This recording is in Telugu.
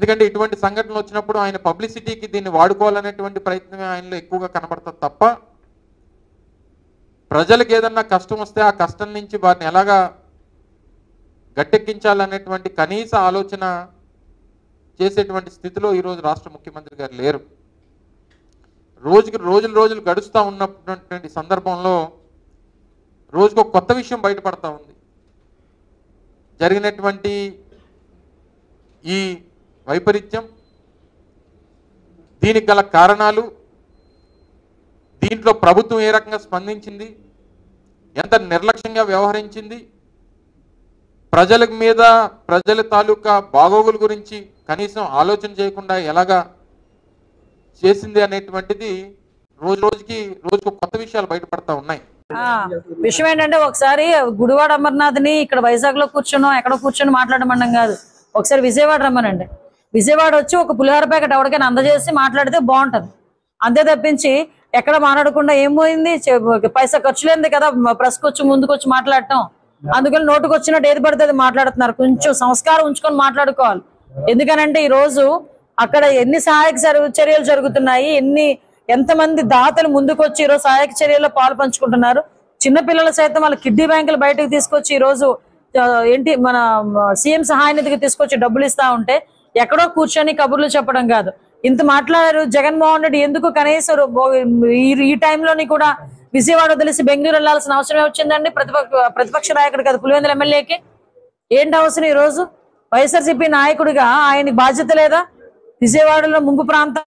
ఎందుకంటే ఇటువంటి సంఘటనలు వచ్చినప్పుడు ఆయన పబ్లిసిటీకి దీన్ని వాడుకోవాలనేటువంటి ప్రయత్నమే ఆయనలో ఎక్కువగా కనబడుతుంది తప్ప ప్రజలకు ఏదన్నా కష్టం వస్తే ఆ కష్టం నుంచి వారిని ఎలాగా గట్టెక్కించాలనేటువంటి కనీస ఆలోచన చేసేటువంటి స్థితిలో ఈరోజు రాష్ట్ర ముఖ్యమంత్రి గారు లేరు. రోజులు గడుస్తూ ఉన్నటువంటి సందర్భంలో రోజుకు ఒక కొత్త విషయం బయటపడతా ఉంది. జరిగినటువంటి ఈ వైపరీత్యం, దీనికి గల కారణాలు, దీంట్లో ప్రభుత్వం ఏ రకంగా స్పందించింది, ఎంత నిర్లక్ష్యంగా వ్యవహరించింది, ప్రజల మీద ప్రజల తాలూకా బాగోగుల గురించి కనీసం ఆలోచన చేయకుండా ఎలాగా చేసింది అనేటువంటిది రోజుకు కొత్త విషయాలు బయటపడతా ఉన్నాయి. విషయం ఏంటంటే ఒకసారి గుడివాడ అమర్నాథ్ని ఇక్కడ వైజాగ్ లో కూర్చున్నాం, ఎక్కడ కూర్చొని మాట్లాడమన్నాం కాదు, ఒకసారి విజయవాడ రమ్మనండి. విజయవాడ వచ్చి ఒక పులిహోర ప్యాకెట్ ఎవరికైనా అందజేసి మాట్లాడితే బాగుంటది. అంతే తప్పించి ఎక్కడ మాట్లాడకుండా ఏం పోయింది, పైసా ఖర్చు లేనిది కదా ప్రెస్కి వచ్చి ముందుకొచ్చి మాట్లాడటం. అందుకని నోటుకు వచ్చినట్టు ఏది పడితే అది మాట్లాడుతున్నారు. కొంచెం సంస్కారం ఉంచుకొని మాట్లాడుకోవాలి. ఎందుకనంటే ఈ రోజు అక్కడ ఎన్ని సహాయక చర్యలు జరుగుతున్నాయి, ఎంతమంది దాతలు ముందుకొచ్చి ఈరోజు సహాయక చర్యల్లో పాలు పంచుకుంటున్నారు. చిన్నపిల్లలు సైతం వాళ్ళ కిడ్నీ బ్యాంకులు బయటకు తీసుకొచ్చి ఈరోజు మన సీఎం సహాయ నిధికి తీసుకొచ్చి డబ్బులు ఇస్తా ఉంటే ఎక్కడో కూర్చొని కబుర్లు చెప్పడం కాదు. ఇంత మాట్లాడారు జగన్మోహన్ రెడ్డి, ఎందుకు కనీసం ఈ టైంలోని కూడా విజయవాడ వదిలేసి బెంగళూరు వెళ్లాల్సిన అవసరం వచ్చిందండి? ప్రతిపక్ష నాయకుడు కదా పులివెందుల ఎమ్మెల్యేకి ఏంటి అవసరం? ఈ రోజు వైఎస్ఆర్సీపీ నాయకుడిగా ఆయనకి బాధ్యత లేదా? విజయవాడలో ముంపు ప్రాంతం